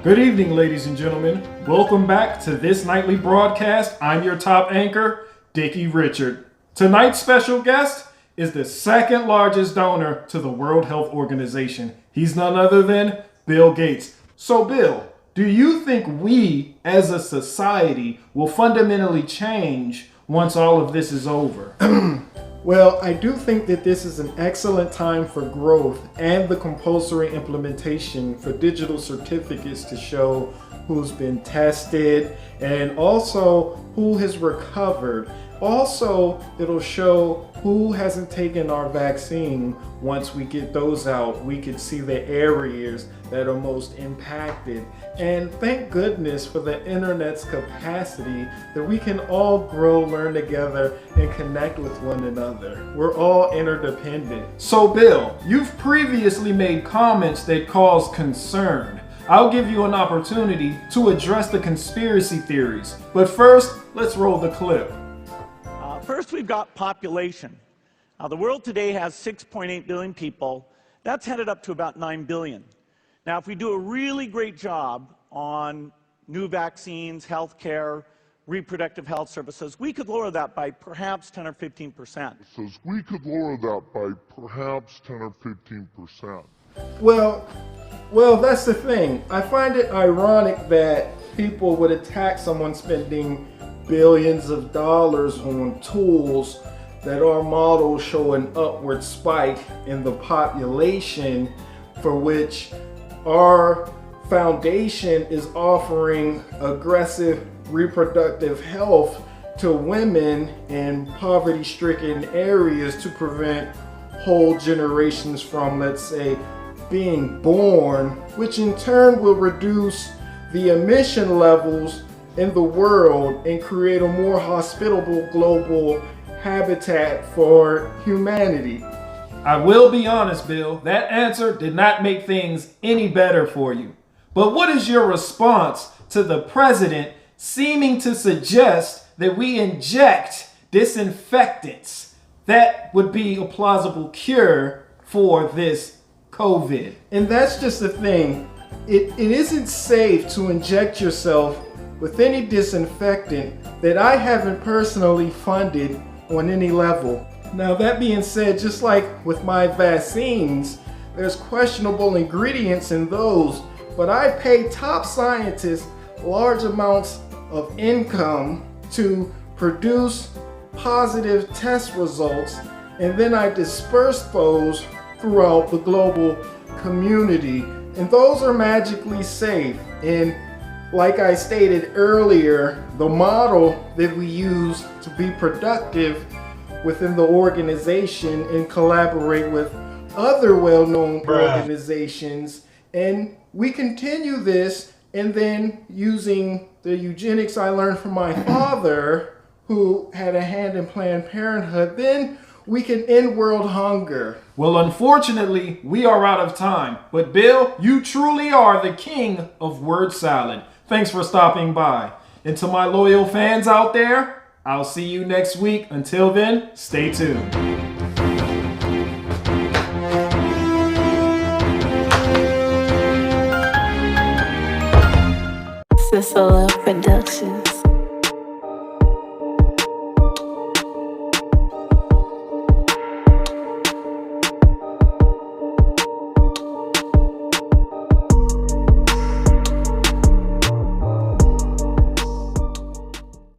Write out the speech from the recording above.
Good evening, ladies and gentlemen. Welcome back to this nightly broadcast. I'm your top anchor, Dickie Richard. Tonight's special guest is the second largest donor to the World Health Organization. He's none other than Bill Gates. So, Bill, do you think we as a society will fundamentally change once all of this is over? Well, I do think that this is an excellent time for growth and the compulsory implementation for digital certificates to show who's been tested and also who has recovered. Also, it'll show who hasn't taken our vaccine. Once we get those out, we can see the areas that are most impacted. And thank goodness for the internet's capacity that we can all grow, learn together, and connect with one another. We're all interdependent. So, Bill, you've previously made comments that cause concern. I'll give you an opportunity to address the conspiracy theories. But first, let's roll the clip. First, we've got population. The world today has 6.8 billion people. That's headed up to about 9 billion. Now, if we do a really great job on new vaccines, healthcare, reproductive health services, we could lower that by perhaps 10 or 15%. We could lower that by perhaps 10 or 15%. Well, that's the thing. I find it ironic that people would attack someone spending billions of dollars on tools that our models show an upward spike in the population, for which our foundation is offering aggressive reproductive health to women in poverty-stricken areas to prevent whole generations from, let's say, being born, which in turn will reduce the emission levels in the world and create a more hospitable global habitat for humanity. I will be honest, Bill, that answer did not make things any better for you. But what is your response to the president seeming to suggest that we inject disinfectants? That would be a plausible cure for this COVID. And that's just the thing. It isn't safe to inject yourself with any disinfectant that I haven't personally funded on any level. Now, that being said, just like with my vaccines, there's questionable ingredients in those, but I pay top scientists large amounts of income to produce positive test results, and then I disperse those throughout the global community. And those are magically safe. And like I stated earlier, the model that we use to be productive within the organization and collaborate with other well-known organizations, and we continue this, and then using the eugenics I learned from my father, who had a hand in Planned Parenthood, then we can end world hunger. Well, unfortunately, we are out of time. But Bill, you truly are the king of word salad. Thanks for stopping by. And to my loyal fans out there, I'll see you next week. Until then, stay tuned. Cicilla Production.